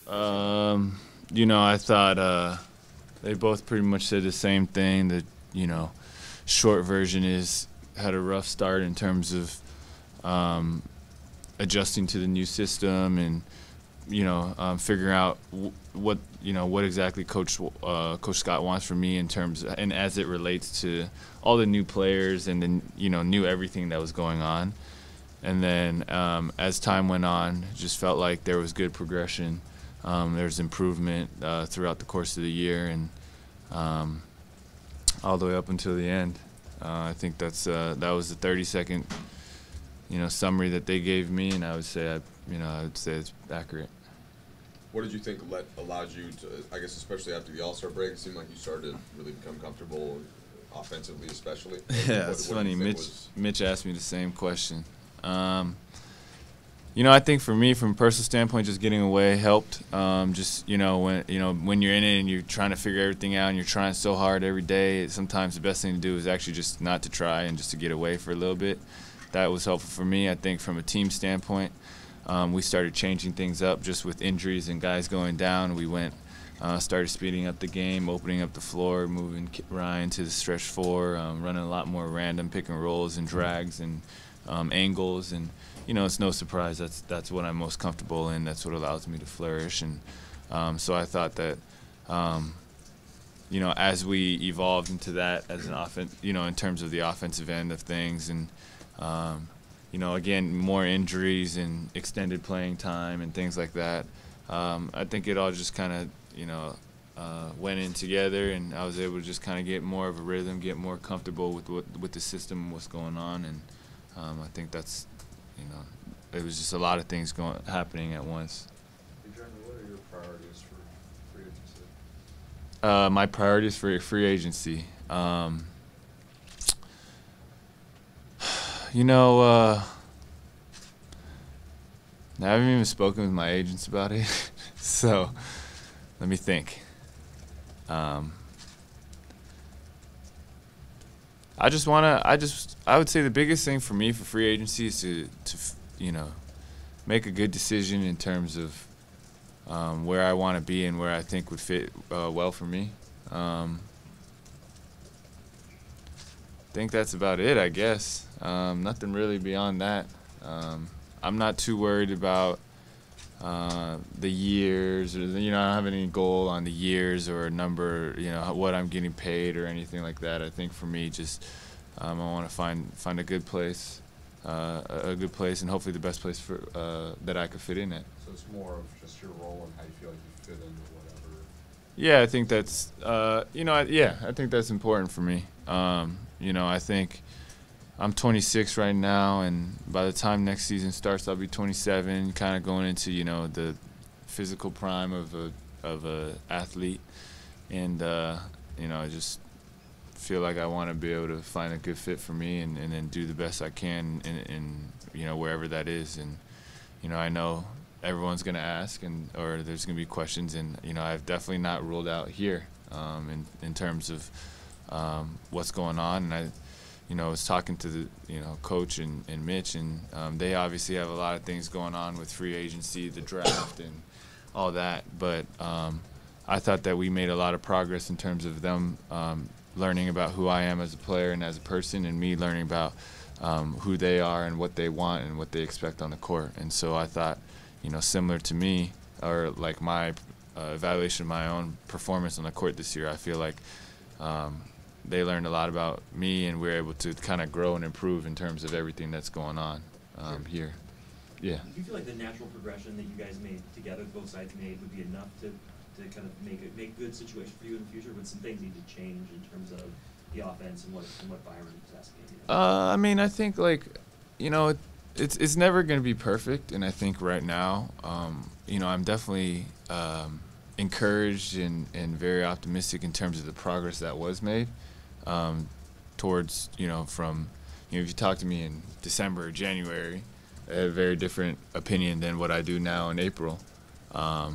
I thought they both pretty much said the same thing. That short version is had a rough start in terms of adjusting to the new system and figuring out what exactly Coach Scott wants from me in terms and as it relates to all the new players and then knew everything that was going on. And then as time went on, just felt like there was good progression. There was improvement throughout the course of the year and all the way up until the end. I think that was the 30-second summary that they gave me, and I would say it's accurate. What did you think allowed you to, I guess especially after the All-Star break, it seemed like you started to really become comfortable offensively especially? Yeah, it's funny. Mitch asked me the same question. I think for me, from a personal standpoint, just getting away helped. When you're in it and you're trying to figure everything out and you're trying so hard every day, sometimes the best thing to do is actually just not to try and just to get away for a little bit. That was helpful for me. I think from a team standpoint, we started changing things up just with injuries and guys going down. We started speeding up the game, opening up the floor, moving Ryan to the stretch four, running a lot more random pick and rolls and drags and angles, and it's no surprise that's what I'm most comfortable in. That's what allows me to flourish, and so I thought that as we evolved into that as an offense, in terms of the offensive end of things, and again, more injuries and extended playing time and things like that. I think it all just kind of went in together, and I was able to just kind of get more of a rhythm, get more comfortable with the system and what's going on, and I think that's, it was just a lot of things happening at once. Hey, Jeremy, what are your priorities for free agency? My priorities for free agency. I haven't even spoken with my agents about it, so let me think. I would say the biggest thing for me for free agency is to make a good decision in terms of where I want to be and where I think would fit well for me. I think that's about it, I guess. Nothing really beyond that. I'm not too worried about the years, or I don't have any goal on the years or a number, what I'm getting paid or anything like that. I think for me, just I want to find a good place, and hopefully the best place for that I could fit in at. So it's more of just your role and how you feel like you fit into whatever. Yeah, I think that's I think that's important for me. I think I'm 26 right now, and by the time next season starts, I'll be 27, kind of going into the physical prime of a athlete, and I just feel like I want to be able to find a good fit for me, and then do the best I can in wherever that is, and I know everyone's gonna ask, or there's gonna be questions, and I've definitely not ruled out here in terms of what's going on, and I was talking to the, coach and Mitch, and they obviously have a lot of things going on with free agency, the draft, and all that. But I thought that we made a lot of progress in terms of them learning about who I am as a player and as a person, and me learning about who they are and what they want and what they expect on the court. And so I thought, similar to me, or like my evaluation of my own performance on the court this year, I feel like they learned a lot about me, and we're able to kind of grow and improve in terms of everything that's going on here. Yeah. Do you feel like the natural progression that you guys made together, both sides made, would be enough to kind of make a good situation for you in the future? Would some things need to change in terms of the offense and what Byron was asking you? I mean, I think it's never going to be perfect, and I think right now, I'm definitely encouraged and very optimistic in terms of the progress that was made. Towards, from, if you talk to me in December or January, I had a very different opinion than what I do now in April. I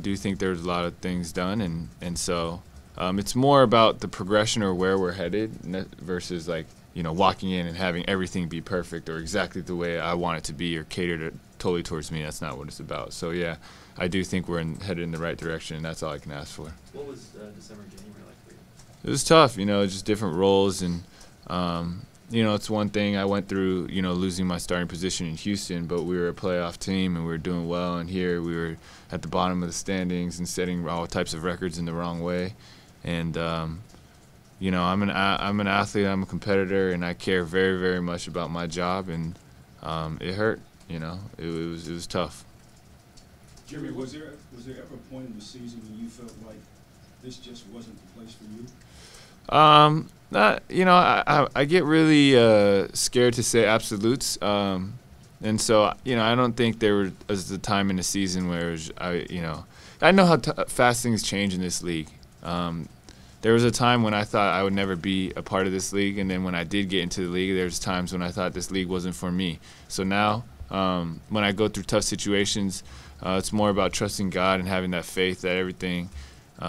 do think there's a lot of things done, and so it's more about the progression or where we're headed versus walking in and having everything be perfect or exactly the way I want it to be or catered totally towards me. That's not what it's about. So yeah, I do think we're headed in the right direction, and that's all I can ask for. What was December, January like for you? It was tough, just different roles, and it's one thing I went through, losing my starting position in Houston, but we were a playoff team and we were doing well, and here we were at the bottom of the standings and setting all types of records in the wrong way. And I'm an athlete, I'm a competitor, and I care very, very much about my job, and it hurt. It was tough. Jeremy, was there ever a point in the season when you felt like this just wasn't the place for you? I get really scared to say absolutes, and so I don't think there was a time in the season where I know how fast things change in this league. There was a time when I thought I would never be a part of this league, and then when I did get into the league, there's times when I thought this league wasn't for me. So now, when I go through tough situations, it's more about trusting God and having that faith that everything.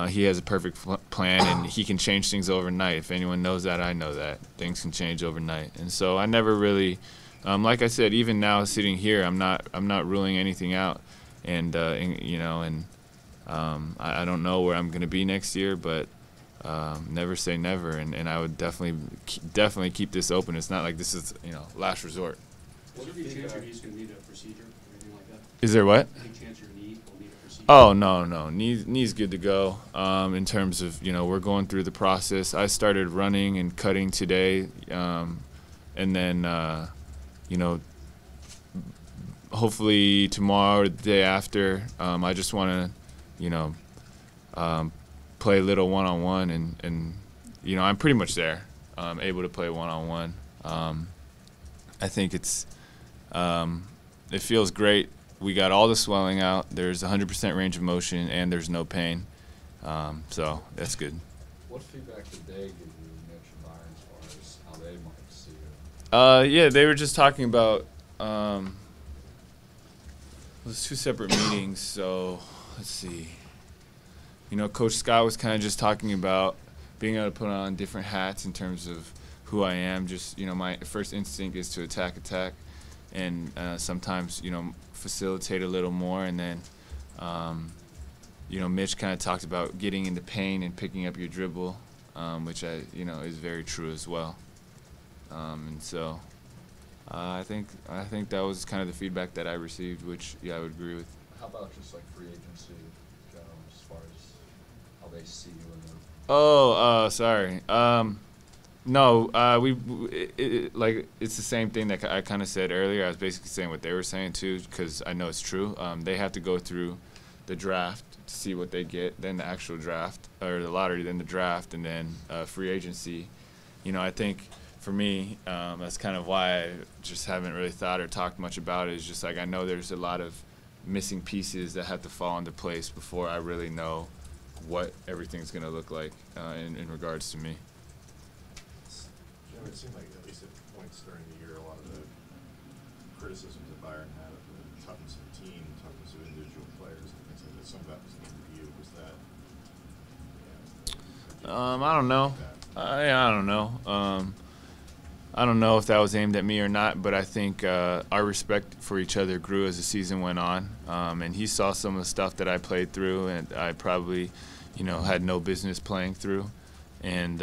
He has a perfect plan, and he can change things overnight. If anyone knows that, I know that. Things can change overnight. And so I never really, like I said, even now sitting here, I'm not ruling anything out. And I don't know where I'm going to be next year, but never say never. And I would definitely keep this open. It's not like this is, last resort. Is there any chance your knee's going to need a procedure or anything like that? Is there what? Any chance your knee will need a procedure? Oh, no. Knee's good to go. In terms of, we're going through the process. I started running and cutting today. And then, hopefully tomorrow or the day after, I just want to, play a little one-on-one. And I'm pretty much there, able to play one-on-one. I think it feels great. We got all the swelling out. There's 100% range of motion, and there's no pain. So that's good. What feedback did they give you, Mitch and Byron, as far as how they might see it? Yeah, they were just talking about it was 2 separate meetings. So let's see. Coach Scott was kind of just talking about being able to put on different hats in terms of who I am. Just my first instinct is to attack, and sometimes facilitate a little more. And then Mitch kind of talked about getting into pain and picking up your dribble, which is very true as well. And so I think that was kind of the feedback that I received, which I would agree with. How about just like free agency, as far as how they see you in the? Oh, sorry. No, it's the same thing that I kind of said earlier. I was basically saying what they were saying too, because I know it's true. They have to go through the draft to see what they get, then the actual draft, or the lottery, then the draft, and then free agency. I think for me, that's kind of why I just haven't really thought or talked much about it. It's just like I know there's a lot of missing pieces that have to fall into place before I really know what everything's going to look like in regards to me. It seemed like, at least at points during the year, a lot of the criticisms that Byron had of the toughness of the team, toughness of individual players, and things like that, some of that was aimed at you. Was that? I don't know. I don't know. I don't know if that was aimed at me or not, but I think our respect for each other grew as the season went on. And he saw some of the stuff that I played through, and I probably, had no business playing through. And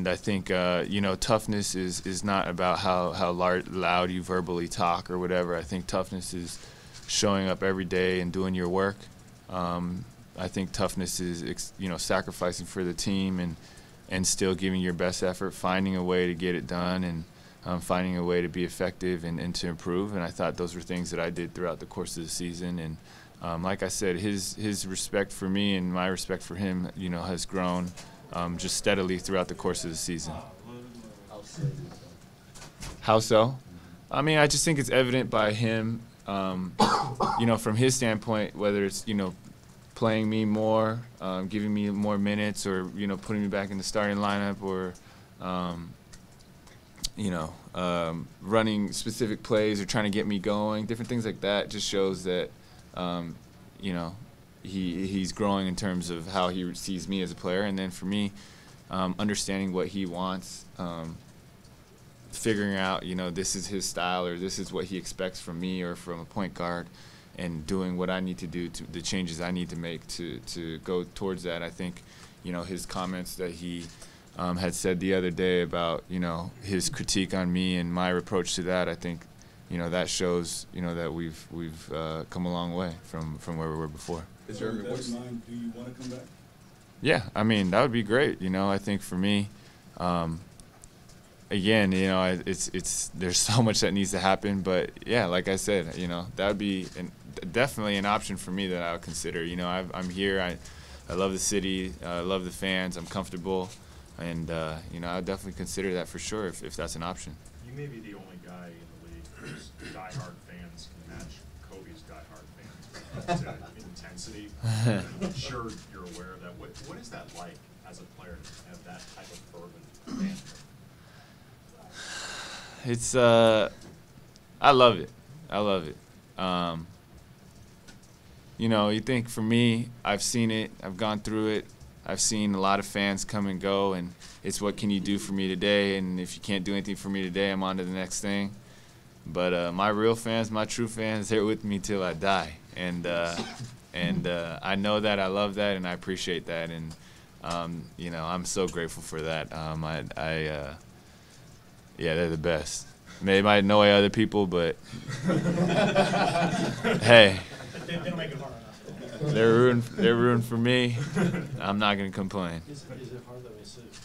I think, toughness is not about how loud you verbally talk or whatever. I think toughness is showing up every day and doing your work. I think toughness is, sacrificing for the team and still giving your best effort, finding a way to get it done, and finding a way to be effective and to improve. And I thought those were things that I did throughout the course of the season. And like I said, his respect for me and my respect for him, has grown just steadily throughout the course of the season. How so? I mean, I just think it's evident by him, from his standpoint, whether it's, playing me more, giving me more minutes, or, putting me back in the starting lineup, or, running specific plays or trying to get me going, different things like that just shows that, he's growing in terms of how he sees me as a player. And then for me, understanding what he wants figuring out, this is his style or this is what he expects from me or from a point guard, and doing what I need to do, the changes I need to make to go towards that. I think, his comments that he had said the other day about, his critique on me and my approach to that, I think, that shows, that we've come a long way from where we were before. Is So Jeremy, with that what's in mind, do you want to come back? Yeah, I mean, that would be great. I think for me, again, there's so much that needs to happen, but yeah, like I said, that would be definitely an option for me that I would consider. I'm here. I love the city. I love the fans. I'm comfortable, and I would definitely consider that for sure if that's an option. You may be the only guy in the league whose diehard fans can match Kobe's diehard fans to intensity. I'm sure you're aware of that. What is that like as a player to have that type of fervent fan? It's I love it. I love it. You think for me, I've seen it. I've gone through it. I've seen a lot of fans come and go, and it's what can you do for me today? And if you can't do anything for me today, I'm on to the next thing. But my real fans, my true fans, they're with me till I die. And I know that, I love that, and I appreciate that. And I'm so grateful for that. Yeah, they're the best. They might annoy other people, but hey, They don't make it hard enough. they're rooting for me. I'm not gonna complain. Is it hard though?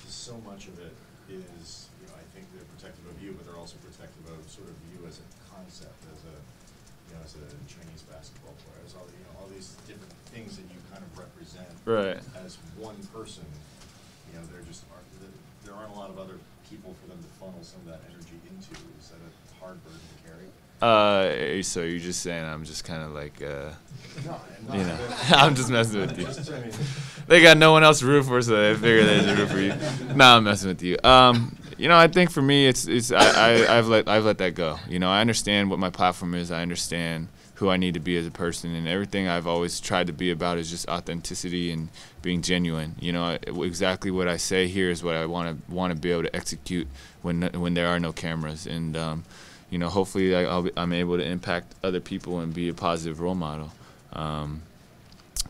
So much of it is, I think they're protective of you, but they're also protective of sort of you as a concept, as a Chinese basketball player, as all these different things that you kind of represent. Right. As one person, there aren't a lot of other people for them to funnel some of that energy into. Is that a hard burden to carry? So you're just saying I'm just kind of like, No, I'm just messing with you. They got no one else to root for, so they figure they should root for you. Nah, I'm messing with you. I think for me, I've let that go. I understand what my platform is. I understand who I need to be as a person, and everything I've always tried to be about is just authenticity and being genuine. Exactly what I say here is what I want to be able to execute when there are no cameras, and hopefully I'm able to impact other people and be a positive role model.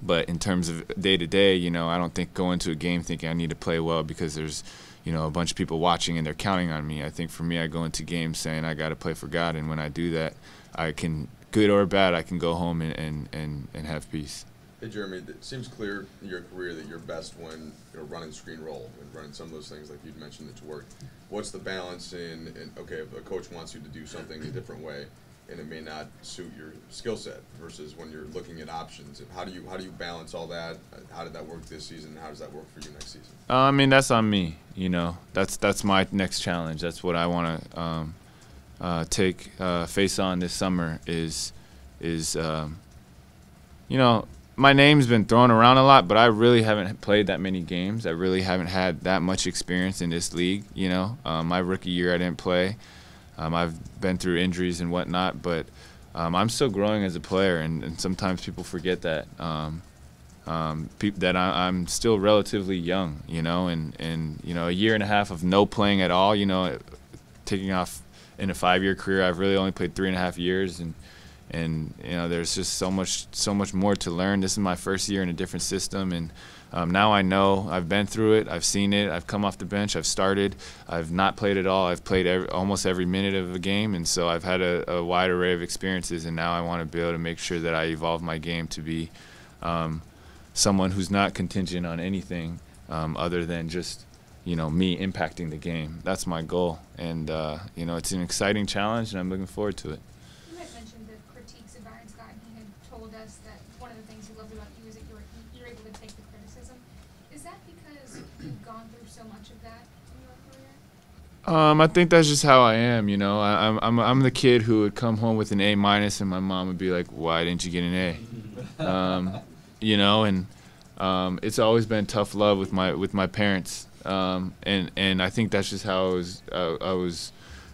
But in terms of day to day, I don't think go into a game thinking I need to play well because there's a bunch of people watching and they're counting on me. I think for me, I go into games saying I got to play for God, and when I do that, I can, good or bad, I can go home and have peace. Hey Jeremy, it seems clear in your career that you're best when running screen roll and running some of those things like you'd mentioned that you work. What's the balance in okay, if a coach wants you to do something a different way and it may not suit your skill set versus when you're looking at options? How do you balance all that? How did that work this season? How does that work for you next season? I mean, that's on me. That's my next challenge. That's what I want to take face on this summer. My name's been thrown around a lot, but I really haven't played that many games. I really haven't had that much experience in this league. My rookie year I didn't play. I've been through injuries and whatnot, but I'm still growing as a player, and sometimes people forget that. That I'm still relatively young, and a year and a half of no playing at all, taking off in a 5-year career. I've really only played 3.5 years, and there's just so much more to learn. This is my first year in a different system, and now I know. I've been through it. I've seen it. I've come off the bench. I've started. I've not played at all. I've played almost every minute of a game, and so I've had a wide array of experiences, and now I want to be able to make sure that I evolve my game to be someone who's not contingent on anything other than just me impacting the game. That's my goal, and it's an exciting challenge, and I'm looking forward to it. You had mentioned the critiques of Byron Scott, and he had told us that one of the things he loved about you is that you're able to take the criticism. Is that because you've gone through so much of that in your career? I think that's just how I am. I'm the kid who would come home with an A-, and my mom would be like, "Why didn't you get an A?" And it's always been tough love with my parents, and I think that's just how I was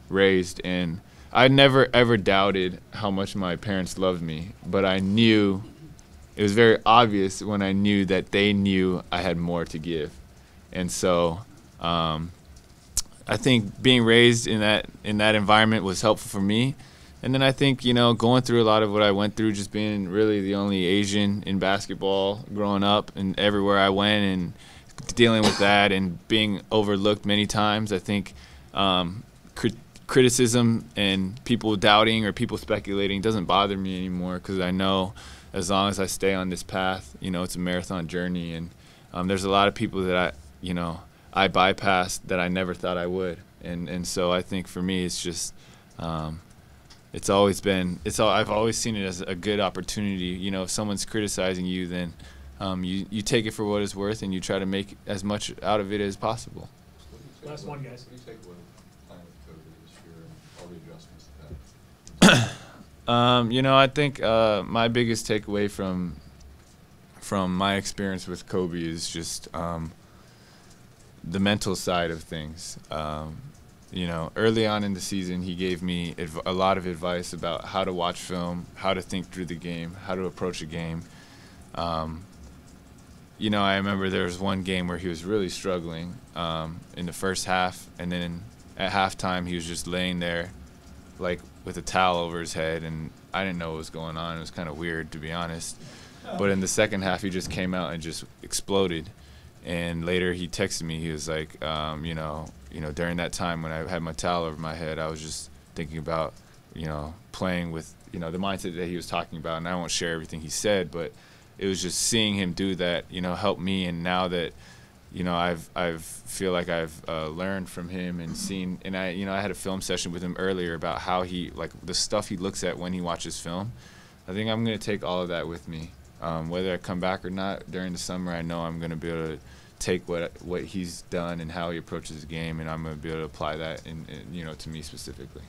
raised, and I never ever doubted how much my parents loved me, but I knew it was very obvious when I knew that they knew I had more to give, and so I think being raised in that environment was helpful for me. And then I think, going through a lot of what I went through, just being really the only Asian in basketball growing up and everywhere I went and dealing with that and being overlooked many times, I think criticism and people doubting or people speculating doesn't bother me anymore, because I know as long as I stay on this path, it's a marathon journey. And there's a lot of people that I bypassed that I never thought I would. And so I think for me, it's just I've always seen it as a good opportunity. If someone's criticizing you, then you take it for what it's worth and you try to make as much out of it as possible. Last one, guys. What do you take away from playing with Kobe this year and all the adjustments that I think my biggest takeaway from my experience with Kobe is just the mental side of things. Early on in the season, he gave me a lot of advice about how to watch film, how to think through the game, how to approach a game. I remember there was one game where he was really struggling in the first half, and then at halftime he was just laying there like with a towel over his head, and I didn't know what was going on. It was kind of weird, to be honest. But in the second half, he just came out and just exploded. And later he texted me. He was like, during that time when I had my towel over my head, I was just thinking about, playing with, the mindset that he was talking about. And I won't share everything he said, but it was just seeing him do that, help me. And now that, I've feel like I've learned from him and seen, and I had a film session with him earlier about how he, like the stuff he looks at when he watches film. I think I'm going to take all of that with me. Whether I come back or not during the summer, I know I'm going to be able to take what he's done and how he approaches the game, and I'm going to be able to apply that to me specifically.